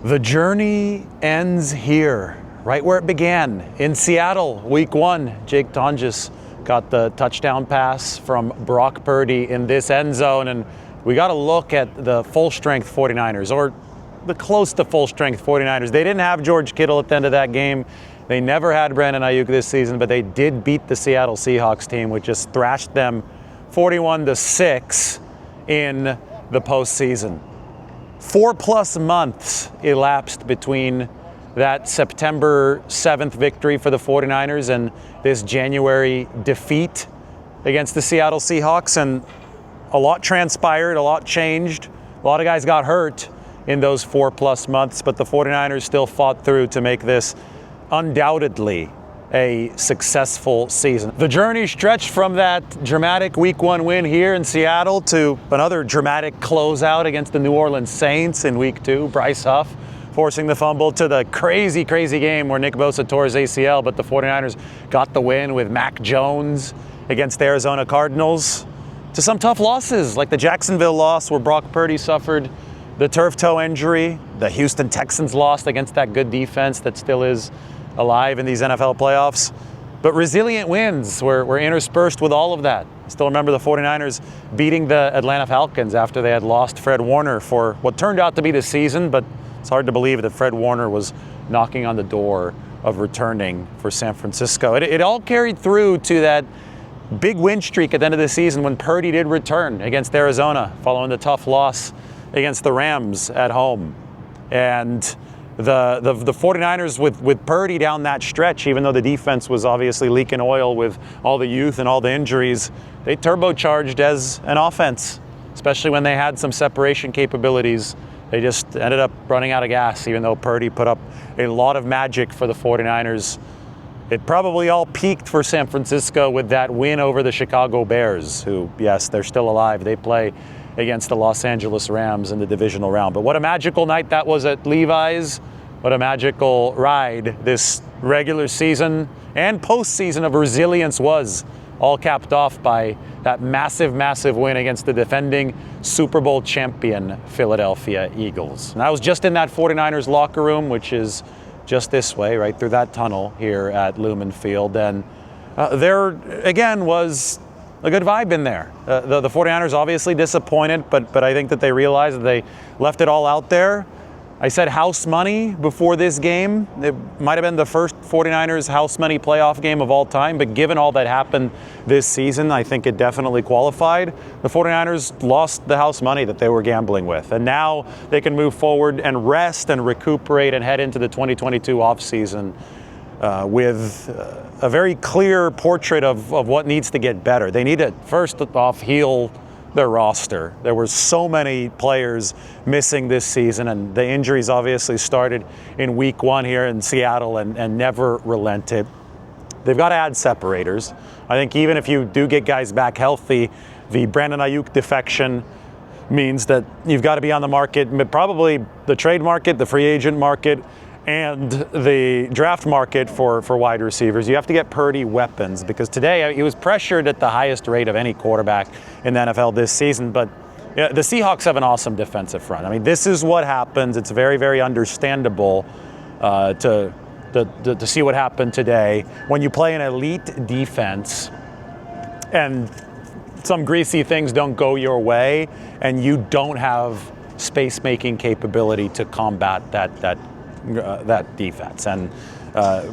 The journey ends here, right where it began, in Seattle, week one. Jake Tonjes got the touchdown pass from Brock Purdy in this end zone, and we got to look at the full-strength 49ers, or the close to full-strength 49ers. They didn't have George Kittle at the end of that game. They never had Brandon Ayuk this season, but they did beat the Seattle Seahawks team, which just thrashed them 41-6 in the postseason. 4+ months elapsed between that September 7th victory for the 49ers and this January defeat against the Seattle Seahawks, and a lot transpired, a lot changed. A lot of guys got hurt in those 4+ months, but the 49ers still fought through to make this undoubtedly a successful season. The journey stretched from that dramatic week one win here in Seattle to another dramatic closeout against the New Orleans Saints in week two. Bryce Huff forcing the fumble, to the crazy game where Nick Bosa tore his ACL, but the 49ers got the win with Mac Jones against the Arizona Cardinals, to some tough losses like the Jacksonville loss where Brock Purdy suffered the turf toe injury, the Houston Texans lost against that good defense that still is alive in these NFL playoffs. But resilient wins were interspersed with all of that. I still remember the 49ers beating the Atlanta Falcons after they had lost Fred Warner for what turned out to be the season, but it's hard to believe that Fred Warner was knocking on the door of returning for San Francisco. It all carried through to that big win streak at the end of the season when Purdy did return against Arizona following the tough loss against the Rams at home. And the 49ers with Purdy down that stretch, even though the defense was obviously leaking oil with all the youth and all the injuries, they turbocharged as an offense, especially when they had some separation capabilities. They just ended up running out of gas, even though Purdy put up a lot of magic for the 49ers. It probably all peaked for San Francisco with that win over the Chicago Bears, who, yes, they're still alive. They play against the Los Angeles Rams in the divisional round. But what a magical night that was at Levi's. What a magical ride this regular season and postseason of resilience was, all capped off by that massive win against the defending Super Bowl champion Philadelphia Eagles. And I was just in that 49ers locker room, which is just this way, right through that tunnel here at Lumen Field. And there, again, was a good vibe in there. The 49ers obviously disappointed, but I think that they realized that they left it all out there. I said house money before this game. It might have been the first 49ers house money playoff game of all time, but given all that happened this season, I think it definitely qualified. The 49ers lost the house money that they were gambling with, and now they can move forward and rest and recuperate and head into the 2022 offseason with a very clear portrait of what needs to get better. They need to, first off, heal their roster. There were so many players missing this season, and the injuries obviously started in week one here in Seattle and never relented. They've got to add separators. I think even if you do get guys back healthy, the Brandon Ayuk defection means that you've got to be on the market, probably the trade market, the free agent market, and the draft market for wide receivers. You have to get Purdy weapons, because today he was pressured at the highest rate of any quarterback in the NFL this season. But yeah, the Seahawks have an awesome defensive front. I mean, this is what happens. It's very understandable to see what happened today when you play an elite defense and some greasy things don't go your way and you don't have space-making capability to combat that defense. And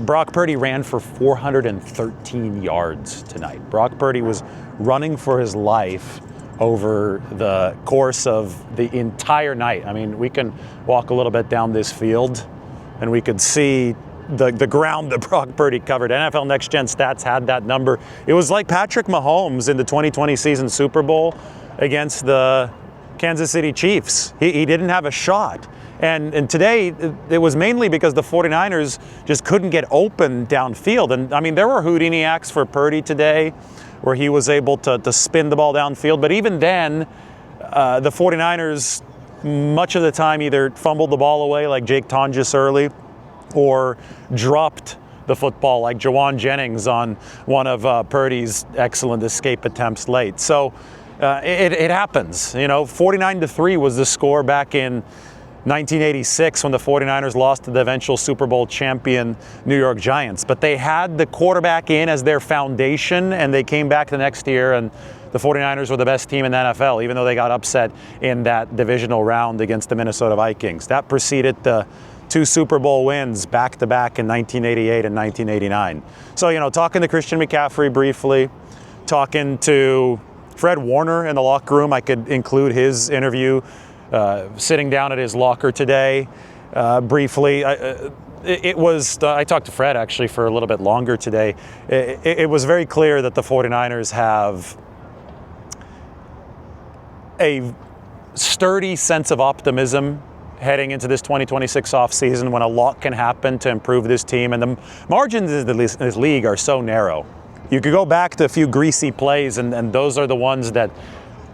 Brock Purdy ran for 413 yards tonight. Brock Purdy was running for his life over the course of the entire night. I mean, we can walk a little bit down this field and we could see the ground that Brock Purdy covered. NFL Next Gen Stats had that number. It was like Patrick Mahomes in the 2020 season Super Bowl against the Kansas City Chiefs. He didn't have a shot. And today, it was mainly because the 49ers just couldn't get open downfield. And I mean, there were Houdini acts for Purdy today where he was able to spin the ball downfield. But even then, the 49ers, much of the time, either fumbled the ball away like Jake Tonjes early, or dropped the football like Jawan Jennings on one of Purdy's excellent escape attempts late. So it happens. You know, 49-3 was the score back in 1986 when the 49ers lost to the eventual Super Bowl champion New York Giants. But they had the quarterback in as their foundation, and they came back the next year, and the 49ers were the best team in the NFL, even though they got upset in that divisional round against the Minnesota Vikings. That preceded the 2 Super Bowl wins back-to-back in 1988 and 1989. So, talking to Christian McCaffrey briefly, talking to Fred Warner in the locker room. I could include his interview sitting down at his locker today briefly. I talked to Fred actually for a little bit longer today. It was very clear that the 49ers have a sturdy sense of optimism heading into this 2026 offseason when a lot can happen to improve this team. And the margins in this league are so narrow. You could go back to a few greasy plays, and those are the ones that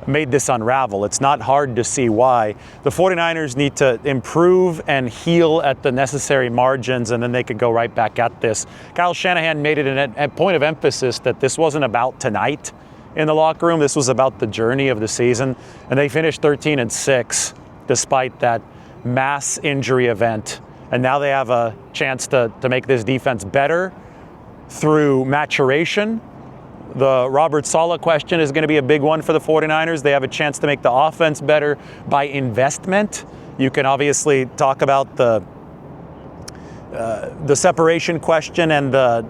made this unravel. It's not hard to see why. The 49ers need to improve and heal at the necessary margins, and then they could go right back at this. Kyle Shanahan made it a point of emphasis that this wasn't about tonight in the locker room. This was about the journey of the season, and they finished 13-6 despite that mass injury event. And now they have a chance to make this defense better through maturation. The Robert Saleh question is going to be a big one for the 49ers. They have a chance to make the offense better by investment. You can obviously talk about the separation question and the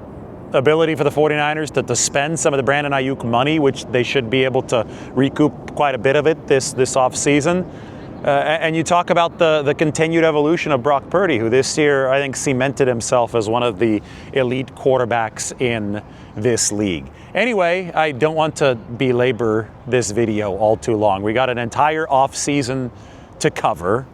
ability for the 49ers to spend some of the Brandon Ayuk money, which they should be able to recoup quite a bit of it this offseason. And you talk about the continued evolution of Brock Purdy, who this year I think cemented himself as one of the elite quarterbacks in this league. Anyway, I don't want to belabor this video all too long. We got an entire offseason to cover,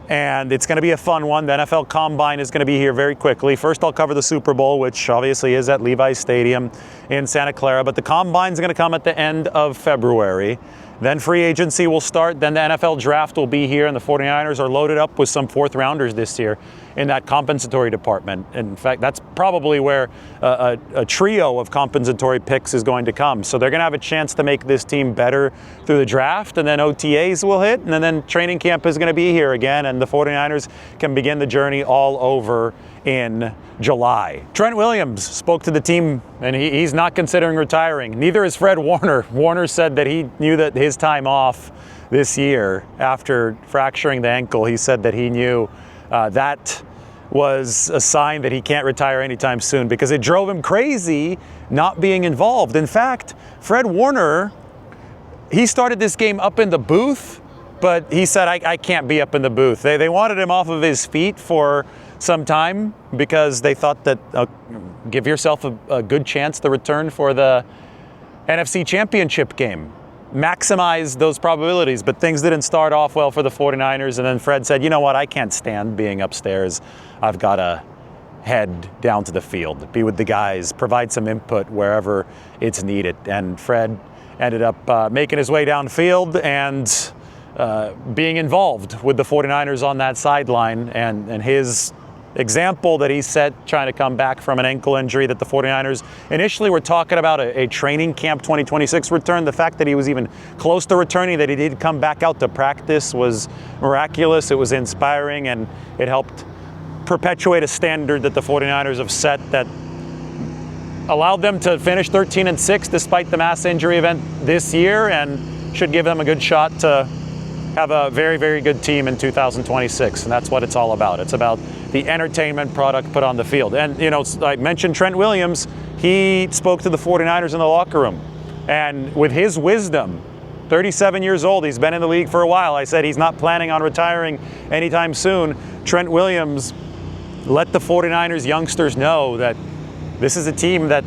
and it's going to be a fun one. The NFL Combine is going to be here very quickly. First, I'll cover the Super Bowl, which obviously is at Levi's Stadium in Santa Clara, but the Combine is going to come at the end of February. Then free agency will start. Then the NFL draft will be here, and the 49ers are loaded up with some 4th rounders this year in that compensatory department. In fact, that's probably where a trio of compensatory picks is going to come. So they're going to have a chance to make this team better through the draft, and then OTAs will hit, and then training camp is going to be here again, and the 49ers can begin the journey all over in July. Trent Williams spoke to the team, and he's not considering retiring. Neither is Fred Warner. Warner said that he knew that his time off this year after fracturing the ankle, he said that he knew that was a sign that he can't retire anytime soon because it drove him crazy not being involved. In fact, Fred Warner, he started this game up in the booth, but he said, I can't be up in the booth. They wanted him off of his feet for some time because they thought that give yourself a good chance to return for the NFC Championship game. Maximize those probabilities, but things didn't start off well for the 49ers, and then Fred said, you know what, I can't stand being upstairs. I've got to head down to the field, be with the guys, provide some input wherever it's needed. And Fred ended up making his way downfield and being involved with the 49ers on that sideline, and his example that he set trying to come back from an ankle injury that the 49ers initially were talking about a training camp 2026 return. The fact that he was even close to returning, that he did come back out to practice, was miraculous. It was inspiring, and it helped perpetuate a standard that the 49ers have set that allowed them to finish 13-6 despite the mass injury event this year, and should give them a good shot to have a very, very good team in 2026, and that's what it's all about. It's about the entertainment product put on the field. And, I mentioned Trent Williams. He spoke to the 49ers in the locker room, and with his wisdom, 37 years old, he's been in the league for a while. I said he's not planning on retiring anytime soon. Trent Williams let the 49ers youngsters know that this is a team that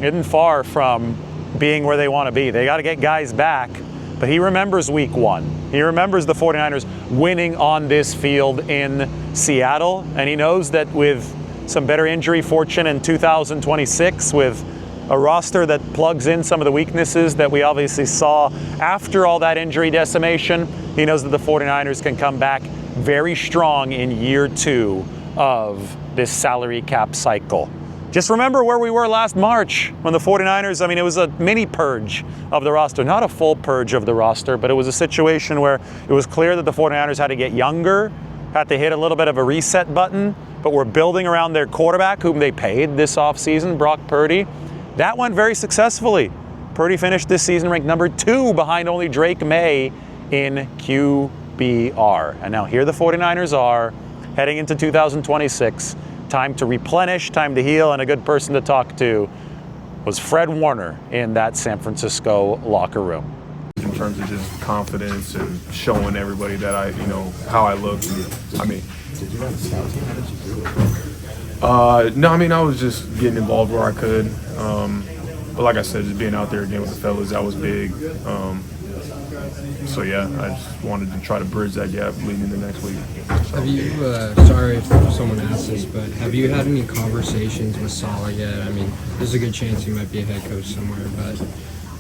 isn't far from being where they want to be. They got to get guys back. But he remembers week 1. He remembers the 49ers winning on this field in Seattle. And he knows that with some better injury fortune in 2026, with a roster that plugs in some of the weaknesses that we obviously saw after all that injury decimation, he knows that the 49ers can come back very strong in year 2 of this salary cap cycle. Just remember where we were last March when the 49ers, it was a mini purge of the roster, not a full purge of the roster, but it was a situation where it was clear that the 49ers had to get younger had to hit a little bit of a reset button, but were building around their quarterback, whom they paid this offseason, Brock Purdy. That went very successfully. Purdy finished this season ranked number 2 behind only Drake May in QBR. And now here the 49ers are, heading into 2026. Time to replenish, time to heal, and a good person to talk to was Fred Warner in that San Francisco locker room. In terms of just confidence and showing everybody that how I look. I mean, did you have a scout team? How did you do it? No, I mean, I was just getting involved where I could. But like I said, just being out there again with the fellas, that was big. So yeah, I just wanted to try to bridge that gap leading into next week. So. Have you, sorry if someone asked this, but have you had any conversations with Saleh yet? I mean, there's a good chance he might be a head coach somewhere, but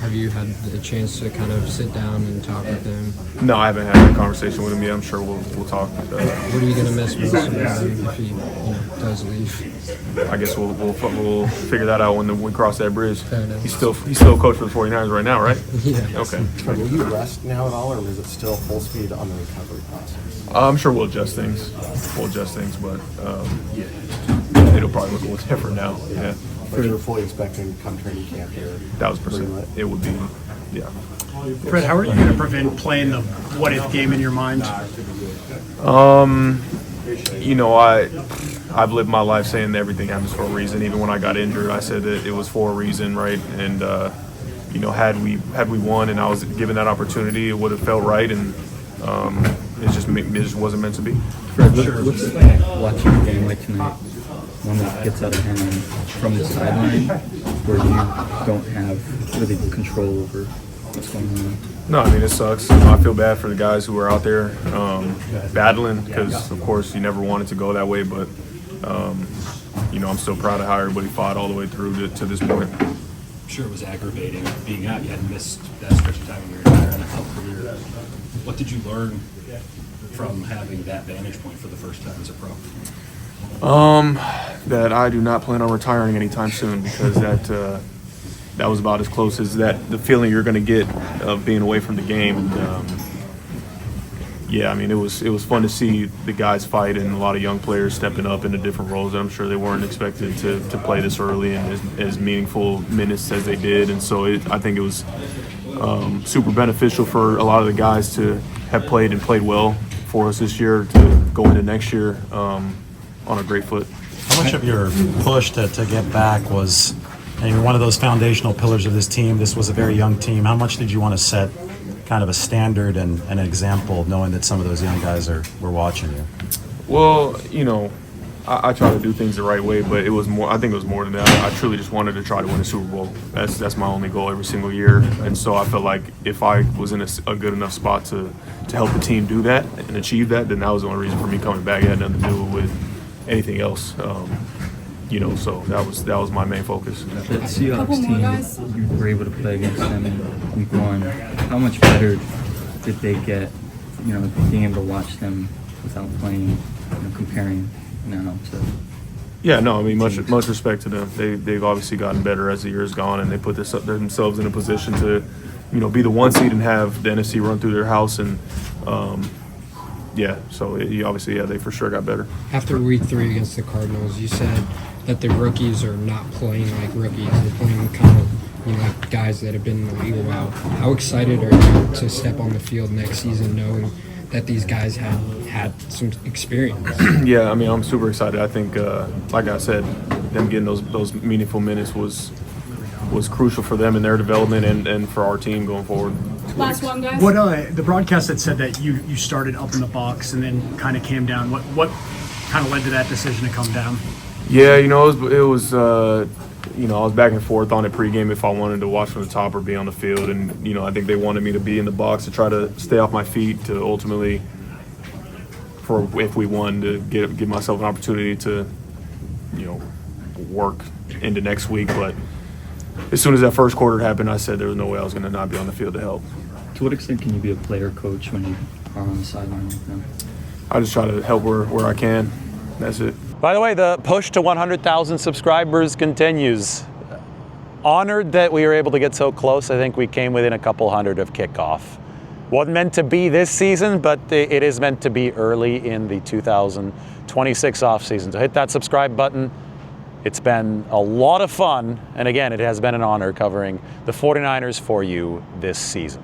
have you had the chance to kind of sit down and talk with him? No, I haven't had a conversation with him yet. I'm sure we'll talk. What are you going to miss most about him if he does leave? I guess we'll figure that out when we cross that bridge. Fair enough. He's still coach for the 49ers right now, right? Yeah. Okay. Will you rest now at all, or is it still full speed on the recovery process? I'm sure we'll adjust things. But it'll probably look a little different now. Yeah. But you're fully expecting to come training camp here? 1,000%. It would be, yeah. Fred, how are you going to prevent playing the what-if game in your mind? I've lived my life saying that everything happens for a reason. Even when I got injured, I said that it was for a reason, right? And had we won and I was given that opportunity, it would have felt right. And it just wasn't meant to be. Fred, what's it like watching a game like tonight, one that gets out of hand from the sideline, where you don't have really control over what's going on? No, I mean, it sucks. I feel bad for the guys who are out there battling because, of course, you never want it to go that way. But, I'm still proud of how everybody fought all the way through to this point. I'm sure it was aggravating being out. You hadn't missed that stretch of time in your entire NFL career. What did you learn from having that vantage point for the first time as a pro? That I do not plan on retiring anytime soon because that was about as close as the feeling you're going to get of being away from the game. And, it was fun to see the guys fight and a lot of young players stepping up into different roles. I'm sure they weren't expected to play this early and as meaningful minutes as they did. And so I think it was super beneficial for a lot of the guys to have played well for us this year to go into next year on a great foot. How much of your push to get back was, and you're one of those foundational pillars of this team. This was a very young team. How much did you want to set kind of a standard and an example, knowing that some of those young guys were watching you? Well, I try to do things the right way, but it was more. I think it was more than that. I truly just wanted to try to win a Super Bowl. That's my only goal every single year. And so I felt like if I was in a good enough spot to help the team do that and achieve that, then that was the only reason for me coming back. It had nothing to do with anything else. So that was my main focus. The Seahawks team, you were able to play against them in week 1. How much better did they get, being able to watch them without playing, comparing now to... Yeah, no, I mean, much respect to them. They've obviously gotten better as the year's gone, and they put themselves in a position to, be the 1 seed and have the NFC run through their house. And, they for sure got better. After week 3 against the Cardinals, you said that the rookies are not playing like rookies. They're playing kind of, like guys that have been in the league a while. How excited are you to step on the field next season knowing that these guys had some experience? Yeah, I mean, I'm super excited. I think, like I said, them getting those meaningful minutes was crucial for them in their development and for our team going forward. Last one, guys. What the broadcast had said that you started up in the box and then kind of came down. What kind of led to that decision to come down? Yeah, it was I was back and forth on it pregame if I wanted to watch from the top or be on the field, and I think they wanted me to be in the box to try to stay off my feet to ultimately, for if we won, to give myself an opportunity to, work into next week. But as soon as that first quarter happened, I said there was no way I was going to not be on the field to help. To what extent can you be a player coach when you are on the sideline with them? I just try to help where I can. That's it. By the way, the push to 100,000 subscribers continues. Honored that we were able to get so close. I think we came within a couple hundred of kickoff. Wasn't meant to be this season, but it is meant to be early in the 2026 offseason. So hit that subscribe button. It's been a lot of fun, and again, it has been an honor covering the 49ers for you this season.